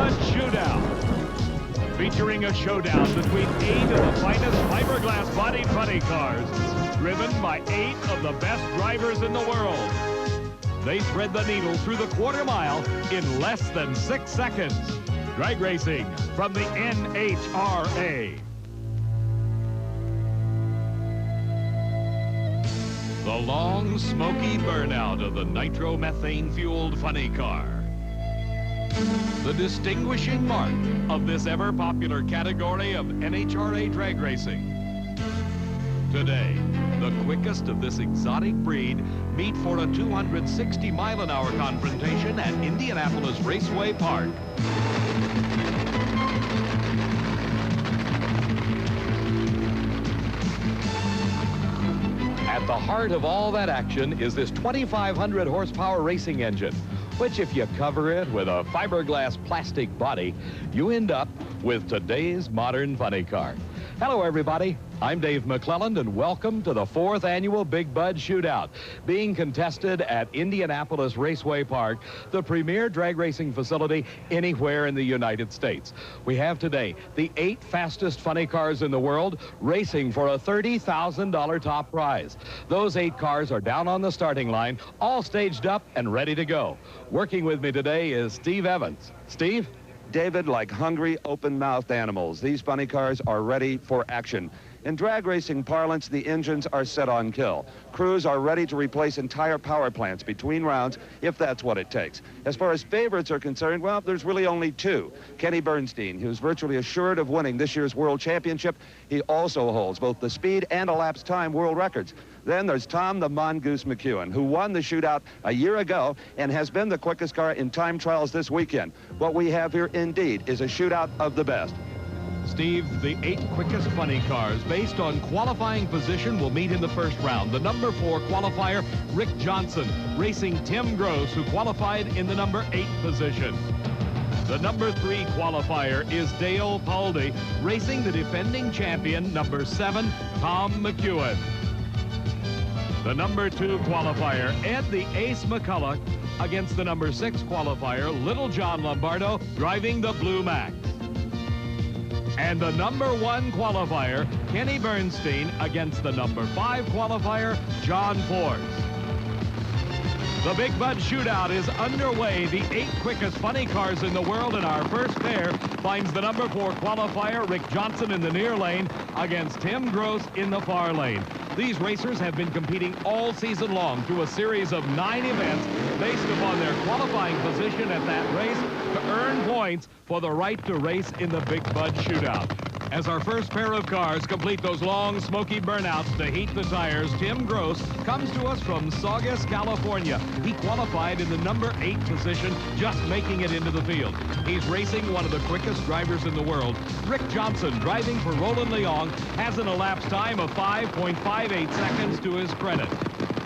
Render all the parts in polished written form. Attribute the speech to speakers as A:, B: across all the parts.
A: Bud Shootout, featuring a showdown between 8 of the finest fiberglass-bodied funny cars, driven by 8 of the best drivers in the world. They thread the needle through the quarter mile in less than 6 seconds. Drag racing from the NHRA. The long, smoky burnout of the nitromethane-fueled funny car. The distinguishing mark of this ever-popular category of NHRA drag racing. Today, the quickest of this exotic breed meet for a 260-mile-an-hour confrontation at Indianapolis Raceway Park. At the heart of all that action is this 2,500 horsepower racing engine, which if you cover it with a fiberglass plastic body, you end up with today's modern funny car. Hello, everybody. I'm Dave McClelland, and welcome to the 4th annual Big Bud Shootout, being contested at Indianapolis Raceway Park, the premier drag racing facility anywhere in the United States. We have today the 8 fastest funny cars in the world racing for a $30,000 top prize. Those 8 cars are down on the starting line, all staged up and ready to go. Working with me today is Steve Evans. Steve?
B: David, like hungry, open-mouthed animals, these funny cars are ready for action. In drag racing parlance, the engines are set on kill. Crews are ready to replace entire power plants between rounds, if that's what it takes. As far as favorites are concerned, well, there's really only 2. Kenny Bernstein, who's virtually assured of winning this year's World Championship. He also holds both the speed and elapsed time world records. Then there's Tom the Mongoose McEwen, who won the shootout a year ago and has been the quickest car in time trials this weekend. What we have here, indeed, is a shootout of the best.
A: Steve, the 8 quickest funny cars based on qualifying position will meet in the first round. The number 4 qualifier, Rick Johnson, racing Tim Grose, who qualified in the number 8 position. The number 3 qualifier is Dale Pulde, racing the defending champion, number 7, Tom McEwen. The number 2 qualifier, Ed the Ace McCulloch, against the number 6 qualifier, Little John Lombardo, driving the Blue Max. And the number 1 qualifier, Kenny Bernstein, against the number 5 qualifier, John Force. The Big Bud Shootout is underway. The 8 quickest funny cars in the world, and our first pair finds the number 4 qualifier, Rick Johnson, in the near lane against Tim Grose in the far lane. These racers have been competing all season long through a series of 9 events based upon their qualifying position at that race to earn points for the right to race in the Big Bud Shootout. As our first pair of cars complete those long, smoky burnouts to heat the tires, Tim Grose comes to us from Saugus, California. He qualified in the number 8 position, just making it into the field. He's racing one of the quickest drivers in the world. Rick Johnson, driving for Roland Leong, has an elapsed time of 5.58 seconds to his credit.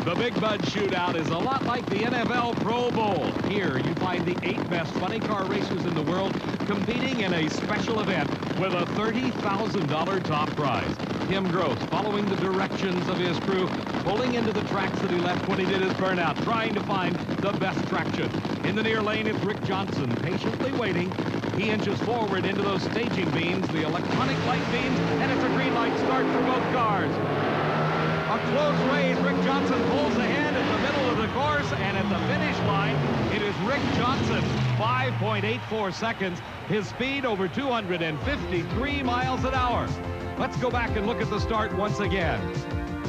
A: The Big Bud Shootout is a lot like the NFL Pro Bowl. Here you find the 8 best funny car racers in the world competing in a special event with a $30,000 top prize. Tim Grose, following the directions of his crew, pulling into the tracks that he left when he did his burnout, trying to find the best traction. In the near lane, it's Rick Johnson, patiently waiting. He inches forward into those staging beams, the electronic light beams, and it's a green light start for both cars. A close race. Rick Johnson pulls ahead in the middle of the course, and at the finish line, it is Rick Johnson, 5.84 seconds. His speed over 253 miles an hour. Let's go back and look at the start once again.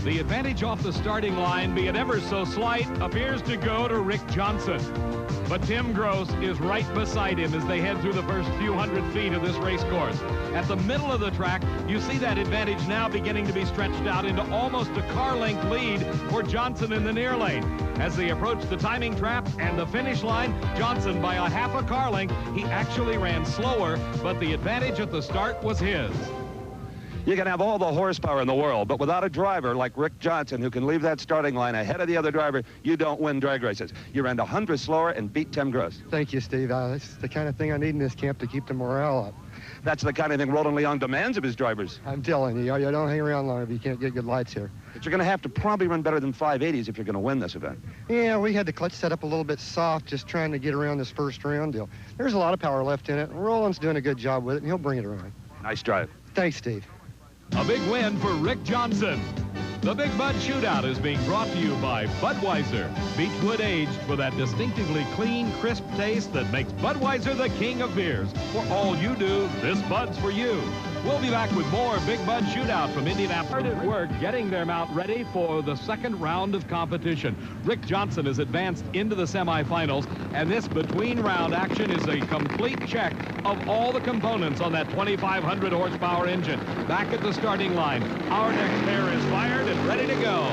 A: The advantage off the starting line, be it ever so slight, appears to go to Rick Johnson. But Tim Grose is right beside him as they head through the first few hundred feet of this race course. At the middle of the track, you see that advantage now beginning to be stretched out into almost a car-length lead for Johnson in the near lane. As they approach the timing trap and the finish line, Johnson, by a half a car length, he actually ran slower, but the advantage at the start was his.
B: You can have all the horsepower in the world, but without a driver like Rick Johnson who can leave that starting line ahead of the other driver, you don't win drag races. You ran 100 slower and beat Tim Grose.
C: Thank you, Steve. This is the kind of thing I need in this camp to keep the morale up.
B: That's the kind of thing Roland Leon demands of his drivers.
C: I'm telling you, you don't hang around long if you can't get good lights here.
B: But you're going to have to probably run better than 580s if you're going to win this event.
C: Yeah, we had the clutch set up a little bit soft, just trying to get around this first round deal. There's a lot of power left in it. Roland's doing a good job with it, and he'll bring it around.
B: Nice drive.
C: Thanks, Steve.
A: A big win for Rick Johnson. The Big Bud Shootout is being brought to you by Budweiser. Beechwood aged for that distinctively clean, crisp taste that makes Budweiser the king of beers. For all you do, this Bud's for you. We'll be back with more Big Bud Shootout from Indianapolis. Hard at work getting their mount ready for the second round of competition. Rick Johnson has advanced into the semifinals, and this between-round action is a complete check of all the components on that 2,500 horsepower engine. Back at the starting line, our next pair is fired and ready to go.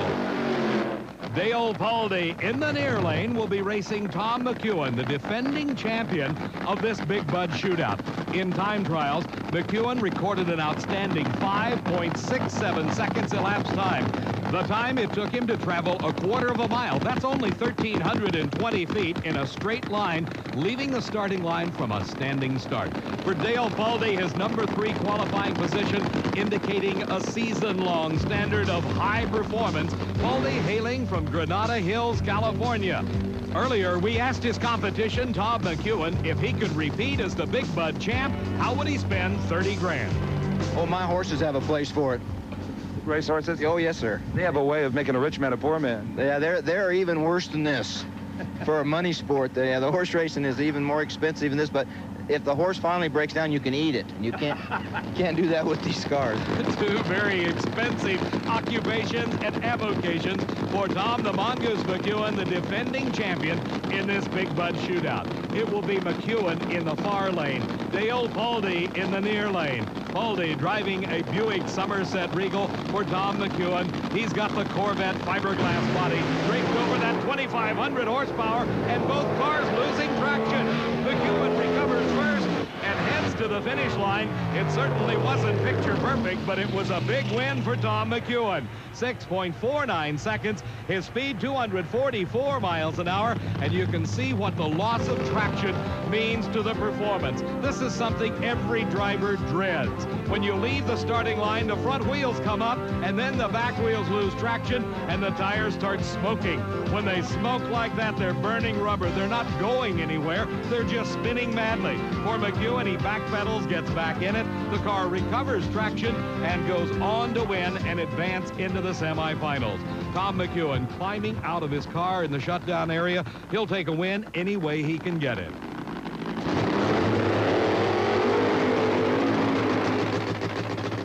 A: Dale Pulde in the near lane will be racing Tom McEwen, the defending champion of this Big Bud Shootout. In time trials, McEwen recorded an outstanding 5.67 seconds elapsed time. The time it took him to travel a quarter of a mile. That's only 1,320 feet in a straight line, leaving the starting line from a standing start. For Dale Pulde, his #3 qualifying position indicating a season-long standard of high performance. Pulde hailing from Granada Hills, California. Earlier, we asked his competition, Tom McEwen, if he could repeat as the Big Bud champ, how would he spend 30 grand?
D: Oh, my horses have a place for it.
B: Race horses?
D: Oh, yes, sir.
B: They have a way of making a rich man a poor man.
D: Yeah, they're even worse than this. For a money sport, the horse racing is even more expensive than this, but if the horse finally breaks down, you can eat it. And you can't do that with these cars.
A: Two very expensive occupations and avocations for Tom the Mongoose McEwen, the defending champion in this Big Bud Shootout. It will be McEwen in the far lane, Dale Pulde in the near lane. Pulde driving a Buick Somerset Regal for Tom McEwen. He's got the Corvette fiberglass body draped over that 2,500 horsepower, and both cars losing traction. McEwen recovers first and heads to the finish line. It certainly wasn't picture perfect, but it was a big win for Tom McEwen. 6.49 seconds, his speed 244 miles an hour, and you can see what the loss of traction means to the performance. This is something every driver dreads. When you leave the starting line, the front wheels come up, and then the back wheels lose traction, and the tires start smoking. When they smoke like that, they're burning rubber. They're not going anywhere. They're just spinning madly. For McEwen, he backpedals, gets back in it. The car recovers traction and goes on to win and advance into the semifinals. Tom McEwen climbing out of his car in the shutdown area. He'll take a win any way he can get it.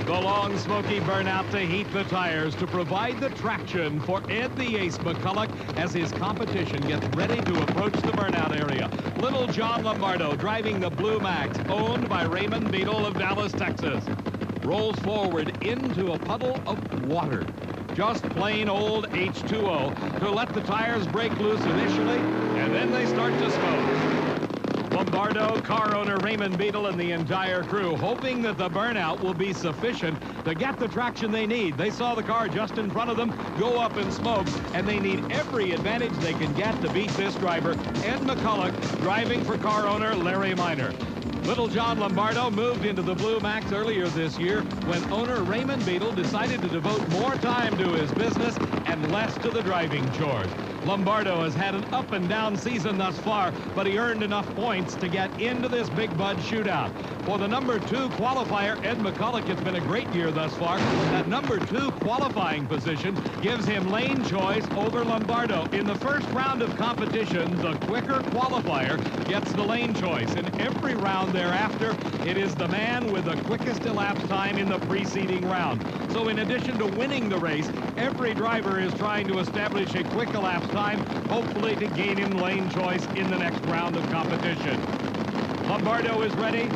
A: The long, smoky burnout to heat the tires to provide the traction for Ed the Ace McCulloch as his competition gets ready to approach the burnout area. Little John Lombardo driving the Blue Max, owned by Raymond Beadle of Dallas, Texas. Rolls forward into a puddle of water. Just plain old H2O to let the tires break loose initially, and then they start to smoke. Lombardo, car owner Raymond Beadle, and the entire crew hoping that the burnout will be sufficient to get the traction they need. They saw the car just in front of them go up in smoke, and they need every advantage they can get to beat this driver, Ed McCulloch, driving for car owner Larry Minor. Little John Lombardo moved into the Blue Max earlier this year when owner Raymond Beadle decided to devote more time to his business and less to the driving chores. Lombardo has had an up and down season thus far, but he earned enough points to get into this Big Bud Shootout. For the #2 qualifier, Ed McCulloch, it's been a great year thus far. That #2 qualifying position gives him lane choice over Lombardo. In the first round of competition, the quicker qualifier gets the lane choice. In every round thereafter, it is the man with the quickest elapsed time in the preceding round. So in addition to winning the race, every driver is trying to establish a quick elapsed time, hopefully to gain him lane choice in the next round of competition. Lombardo is ready.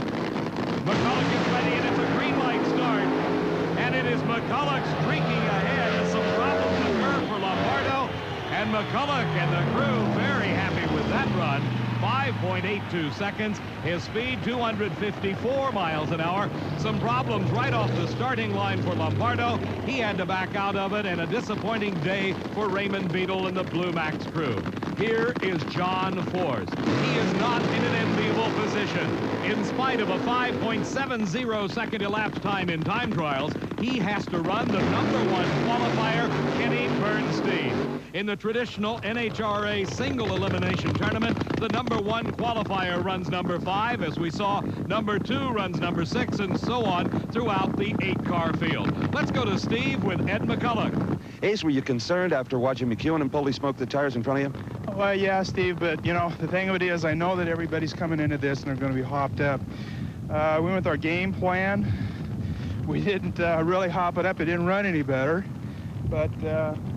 A: McCulloch is ready, and it's a green light start. And it is McCulloch streaking ahead. Some problems occur for Lombardo, and McCulloch and the crew very happy with that run. 5 5.82 seconds. His speed, 254 miles an hour. Some problems right off the starting line for Lombardo. He had to back out of it, and a disappointing day for Raymond Beadle and the Blue Max crew. Here is John Force. He is not in an enviable position. In spite of a 5.70 second elapsed time in time trials, he has to run the #1 qualifier, Kenny Bernstein. In the traditional NHRA single elimination tournament, the #1 qualifier runs #5, as we saw. #2 runs #6, and so on throughout the 8-car field. Let's go to Steve with Ed McCulloch.
B: Ace, were you concerned after watching McEwen and Pulde smoke the tires in front of you?
E: Well, yeah, Steve, but, you know, the thing of it is I know that everybody's coming into this and they're going to be hopped up. We went with our game plan. We didn't really hop it up. It didn't run any better. But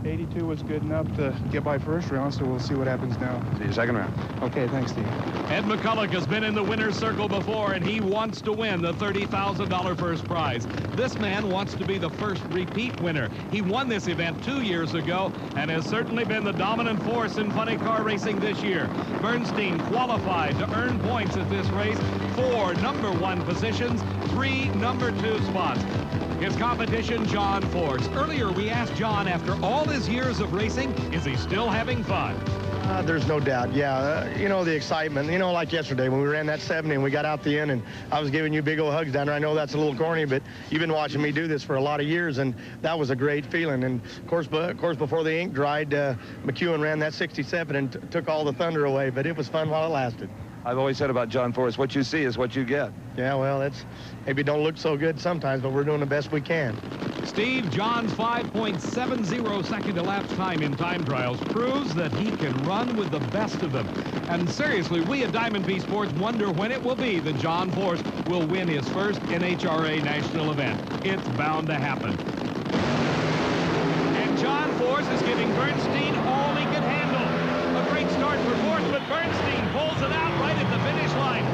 E: 82 was good enough to get by first round, so we'll see what happens now.
B: See you second round.
E: Okay, thanks, Steve.
A: Ed McCulloch has been in the winner's circle before, and he wants to win the $30,000 first prize. This man wants to be the first repeat winner. He won this event 2 years ago and has certainly been the dominant force in funny car racing this year. Bernstein qualified to earn points at this race, 4 #1 positions, 3 #2 spots. His competition, John Force. Earlier, we asked John, after all his years of racing, is he still having fun?
C: There's no doubt, yeah. You know, the excitement, you know, like yesterday when we ran that 70 and we got out the end and I was giving you big old hugs down there. I know that's a little corny, but you've been watching me do this for a lot of years, and that was a great feeling. And of course before the ink dried, McEwen ran that 67 and took all the thunder away, but it was fun while it lasted.
B: I've always said about John Force, what you see is what you get.
C: Yeah, well, it's maybe don't look so good sometimes, but we're doing the best we can.
A: Steve, John's 5.70 second elapsed time in time trials proves that he can run with the best of them. And seriously, we at Diamond P Sports wonder when it will be that John Force will win his first NHRA national event. It's bound to happen. And John Force is giving Bernstein all he can handle. A great start for Force, but Bernstein pulls it out right at the finish line.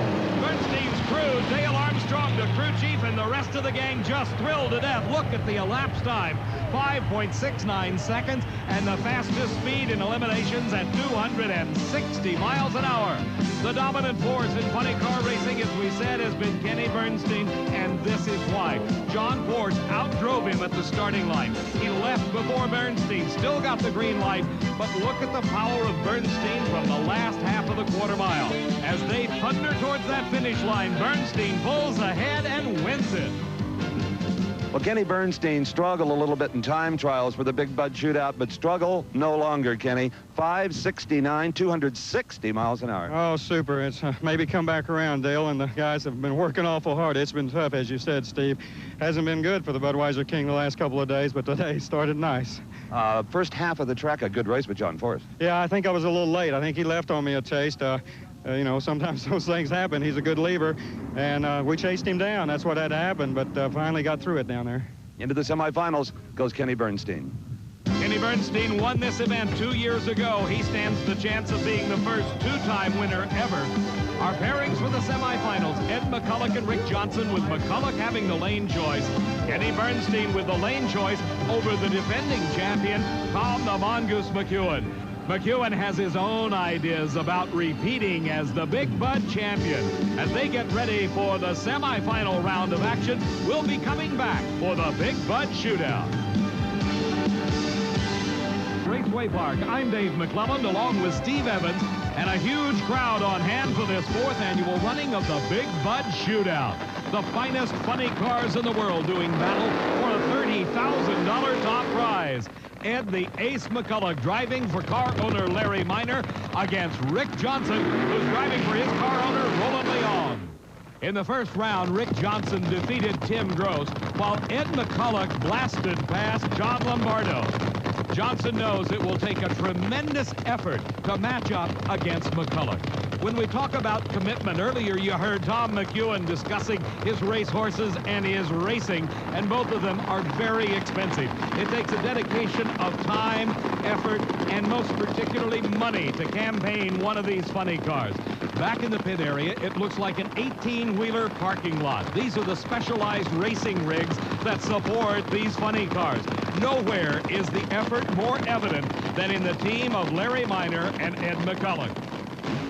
A: Bernstein's crew, Dale Armstrong, the crew chief, and the rest of the gang just thrilled to death. Look at the elapsed time, 5.69 seconds, and the fastest speed in eliminations at 260 miles an hour. The dominant force in funny car racing, as we said, has been Kenny Bernstein, and this is why. John Force outdrove him at the starting line. He left before Bernstein, still got the green light, but look at the power of Bernstein from the last half of the quarter mile. As they thunder towards that finish line, Bernstein pulls ahead and wins it.
B: Well, Kenny Bernstein struggled a little bit in time trials for the Big Bud Shootout, but struggle no longer, Kenny. 569, 260 miles an hour.
F: Oh, super. It's maybe come back around, Dale, and the guys have been working awful hard. It's been tough, as you said, Steve. Hasn't been good for the Budweiser King the last couple of days, but today started nice.
B: First half of the track, a good race with John Force.
F: Yeah, I think I was a little late. I think he left on me a taste. You know, sometimes those things happen. He's a good leaver, and we chased him down. That's what had to happen, but finally got through it down there.
B: Into the semifinals goes Kenny Bernstein.
A: Kenny Bernstein won this event 2 years ago. He stands the chance of being the first 2-time winner ever. Our pairings for the semifinals, Ed McCulloch and Rick Johnson, with McCulloch having the lane choice. Kenny Bernstein with the lane choice over the defending champion, Tom the Mongoose McEwen. McEwen has his own ideas about repeating as the Big Bud champion. As they get ready for the semifinal round of action, we'll be coming back for the Big Bud Shootout. Raceway Park, I'm Dave McClelland, along with Steve Evans, and a huge crowd on hand for this 4th annual running of the Big Bud Shootout. The finest funny cars in the world doing battle for a $30,000 top prize. Ed the Ace McCulloch driving for car owner Larry Miner against Rick Johnson, who's driving for his car owner Roland Leon. In the first round, Rick Johnson defeated Tim Grose, while Ed McCulloch blasted past John Lombardo. Johnson knows it will take a tremendous effort to match up against McCulloch. When we talk about commitment, earlier you heard Tom McEwen discussing his racehorses and his racing, and both of them are very expensive. It takes a dedication of time, effort, and most particularly money to campaign one of these funny cars. Back in the pit area, it looks like an 18-wheeler parking lot. These are the specialized racing rigs that support these funny cars. Nowhere is the effort more evident than in the team of Larry Miner and Ed McCulloch.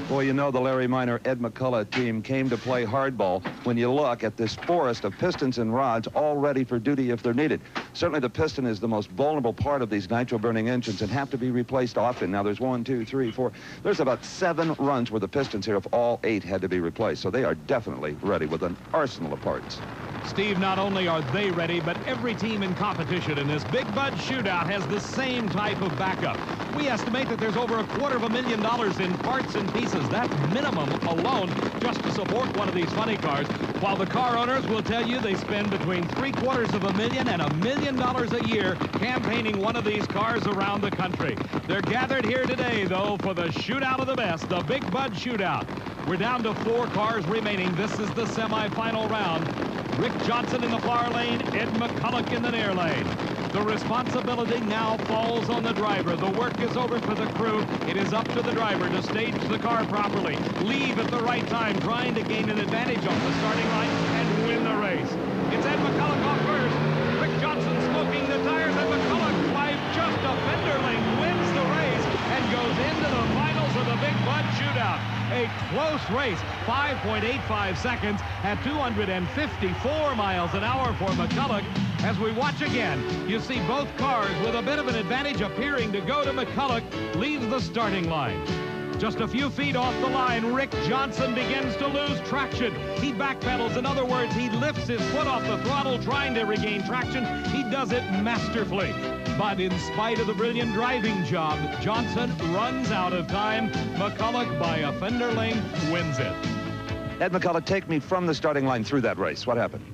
B: Boy, you know the Larry Minor, Ed McCulloch team came to play hardball when you look at this forest of pistons and rods all ready for duty if they're needed. Certainly the piston is the most vulnerable part of these nitro-burning engines and have to be replaced often. Now there's 1, 2, 3, 4. There's about 7 runs where the pistons here, if all 8 had to be replaced. So they are definitely ready with an arsenal of parts.
A: Steve, not only are they ready, but every team in competition in this Big Bud Shootout has the same type of backup. We estimate that there's over $250,000 in parts and pieces. That's minimum alone just to support one of these funny cars, while the car owners will tell you they spend between $750,000 and $1 million a year campaigning one of these cars around the country. They're gathered here today, though, for the shootout of the best, the Big Bud Shootout. We're down to 4 cars remaining. This is the semifinal round. Rick Johnson in the far lane, Ed McCulloch in the near lane. The responsibility now falls on the driver. The work is over for the crew. It is up to the driver to stage the car properly, leave at the right time, trying to gain an advantage off the starting line and win the race. It's Ed McCulloch off first. Rick Johnson smoking the tires, and McCulloch, by just a fender length, wins the race and goes into the finals of the Big Bud Shootout. A close race, 5.85 seconds at 254 miles an hour for McCulloch. As we watch again, you see both cars with a bit of an advantage appearing to go to McCulloch, leaves the starting line. Just a few feet off the line, Rick Johnson begins to lose traction. He backpedals. In other words, he lifts his foot off the throttle trying to regain traction. He does it masterfully. But in spite of the brilliant driving job, Johnson runs out of time. McCulloch, by a fender length, wins it.
B: Ed McCulloch, take me from the starting line through that race. What happened?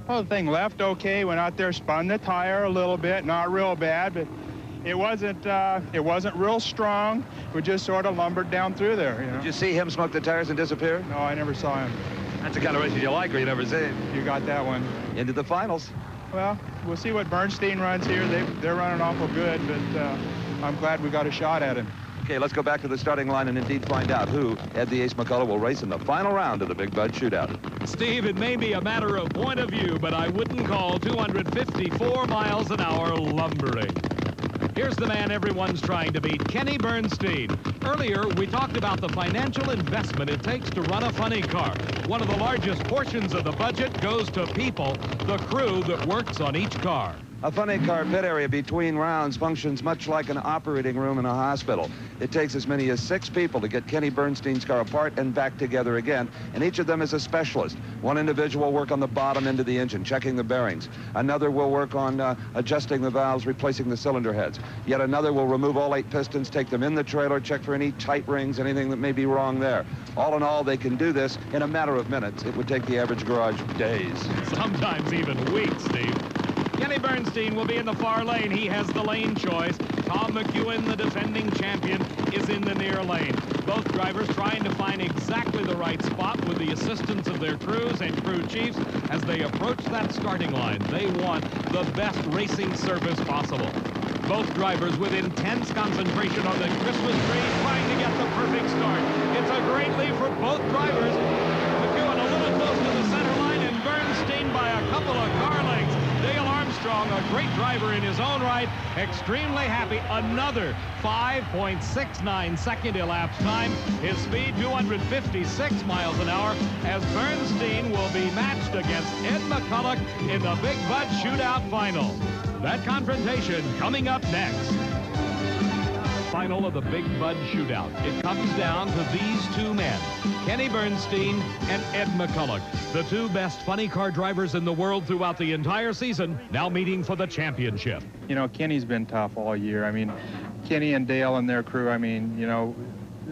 E: Well, the thing left okay, went out there, spun the tire a little bit, not real bad, but it wasn't real strong. We just sort of lumbered down through there, you know.
B: Did you see him smoke the tires and disappear?
E: No, I never saw him.
B: That's the kind of race you like or you never see.
E: You got that one.
B: Into the finals.
E: Well, we'll see what Bernstein runs here. They're running awful good, but I'm glad we got a shot at him.
B: Okay, let's go back to the starting line and indeed find out who Ed the Ace McCulloch will race in the final round of the Big Bud Shootout.
A: Steve, it may be a matter of point of view, but I wouldn't call 254 miles an hour lumbering. Here's the man everyone's trying to beat, Kenny Bernstein. Earlier, we talked about the financial investment it takes to run a funny car. One of the largest portions of the budget goes to people, the crew that works on each car.
B: A funny car pit area between rounds functions much like an operating room in a hospital. It takes as many as 6 people to get Kenny Bernstein's car apart and back together again, and each of them is a specialist. One individual will work on the bottom end of the engine, checking the bearings. Another will work on adjusting the valves, replacing the cylinder heads. Yet another will remove all 8 pistons, take them in the trailer, check for any tight rings, anything that may be wrong there. All in all, they can do this in a matter of minutes. It would take the average garage days.
A: Sometimes even weeks, Steve. Kenny Bernstein will be in the far lane. He has the lane choice. Tom McEwen, the defending champion, is in the near lane. Both drivers trying to find exactly the right spot with the assistance of their crews and crew chiefs as they approach that starting line. They want the best racing service possible. Both drivers with intense concentration on the Christmas tree, trying to get the perfect start. It's a great lead for both drivers. McEwen a little close to the center line, and Bernstein by a couple of car lengths. Dale Armstrong, a great driver in his own right, extremely happy. Another 5.69 second elapsed time. His speed 256 miles an hour as Bernstein will be matched against Ed McCulloch in the Big Bud Shootout final. That confrontation coming up next. Final of the Big Bud Shootout. It comes down to these 2 men, Kenny Bernstein and Ed McCulloch, the 2 best funny car drivers in the world throughout the entire season, now meeting for the championship.
E: You know, Kenny's been tough all year. I mean, Kenny and Dale and their crew, I mean, you know,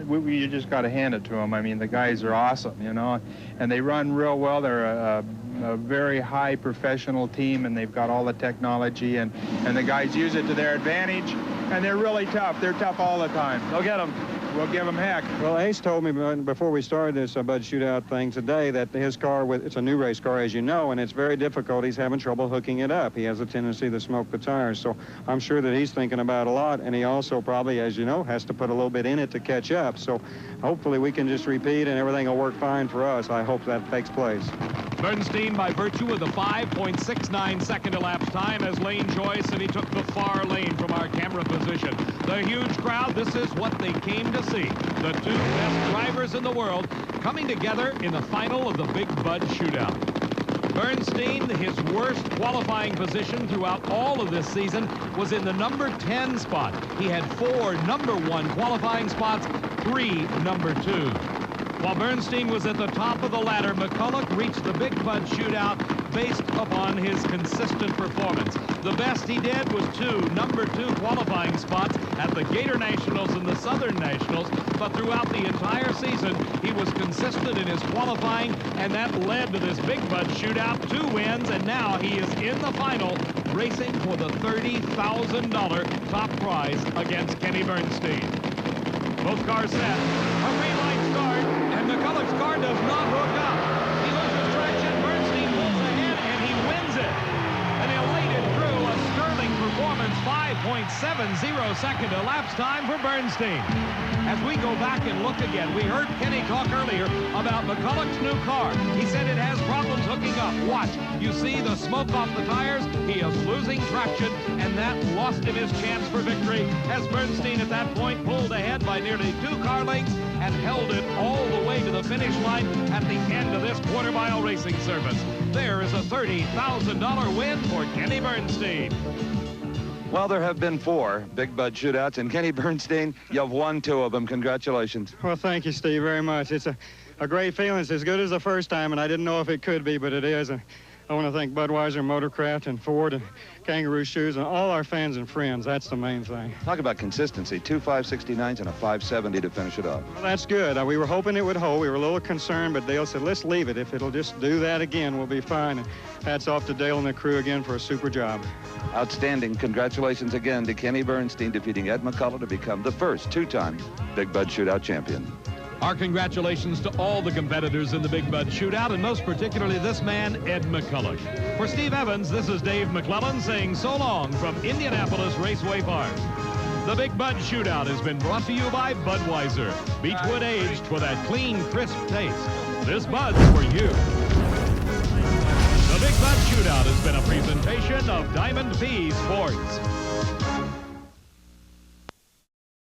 E: you just got to hand it to them. I mean, the guys are awesome, you know, and they run real well. They're a very high professional team, and they've got all the technology, and the guys use it to their advantage, and they're really tough. They're tough all the time.
B: Go get them.
E: We'll give them heck.
F: Well, Ace told me before we started this Bud Shootout thing today that his car, it's a new race car, as you know, and it's very difficult. He's having trouble hooking it up. He has a tendency to smoke the tires, so I'm sure that he's thinking about a lot, and he also probably, as you know, has to put a little bit in it to catch up. So hopefully we can just repeat and everything will work fine for us. I hope that takes place.
A: Bernstein, by virtue of the 5.69 second elapsed time, has lane choice, and he took the far lane from our camera position. The huge crowd, this is what they came to see. The two best drivers in the world coming together in the final of the Big Bud Shootout. Bernstein, his worst qualifying position throughout all of this season was in the number 10 spot. He had 4 number 1 qualifying spots, 3 number 2. While Bernstein was at the top of the ladder, McCulloch reached the Big Bud Shootout based upon his consistent performance. The best he did was 2 number 2 qualifying spots at the Gator Nationals and the Southern Nationals, but throughout the entire season, he was consistent in his qualifying, and that led to this Big Bud Shootout, 2 wins, and now he is in the final, racing for the $30,000 top prize against Kenny Bernstein. Both cars set. A green light start, and McCulloch's car does not hook up. He loses traction. Bernstein pulls ahead, and he wins it. An elated crew, a sterling performance, 5.70 second elapsed time for Bernstein. As we go back and look again, we heard Kenny talk earlier about McCulloch's new car. He said it has problems hooking up. Watch, you see the smoke off the tires. He is losing traction, and that lost him his chance for victory, as Bernstein at that point pulled ahead by nearly 2 car lengths and held it all the way to the finish line at the end of this quarter-mile racing service. There is a $30,000 win for Kenny Bernstein.
B: Well, there have been 4 Big Bud Shootouts, and Kenny Bernstein, you've won 2 of them. Congratulations.
F: Well, thank you, Steve, very much. It's a great feeling. It's as good as the first time, and I didn't know if it could be, but it is. And I want to thank Budweiser, Motorcraft, and Ford, and Kangaroo Shoes, and all our fans and friends. That's the main thing.
B: Talk about consistency. 2 569s and a 570 to finish it off.
F: Well, that's good. We were hoping it would hold. We were a little concerned, but Dale said, let's leave it. If it'll just do that again, we'll be fine. And hats off to Dale and the crew again for a super job.
B: Outstanding. Congratulations again to Kenny Bernstein, defeating Ed McCulloch to become the first 2-time Big Bud Shootout champion.
A: Our congratulations to all the competitors in the Big Bud Shootout, and most particularly this man, Ed McCulloch. For Steve Evans, this is Dave McClellan saying so long from Indianapolis Raceway Park. The Big Bud Shootout has been brought to you by Budweiser. Beechwood aged for that clean, crisp taste. This Bud's for you. The Big Bud Shootout has been a presentation of Diamond P Sports.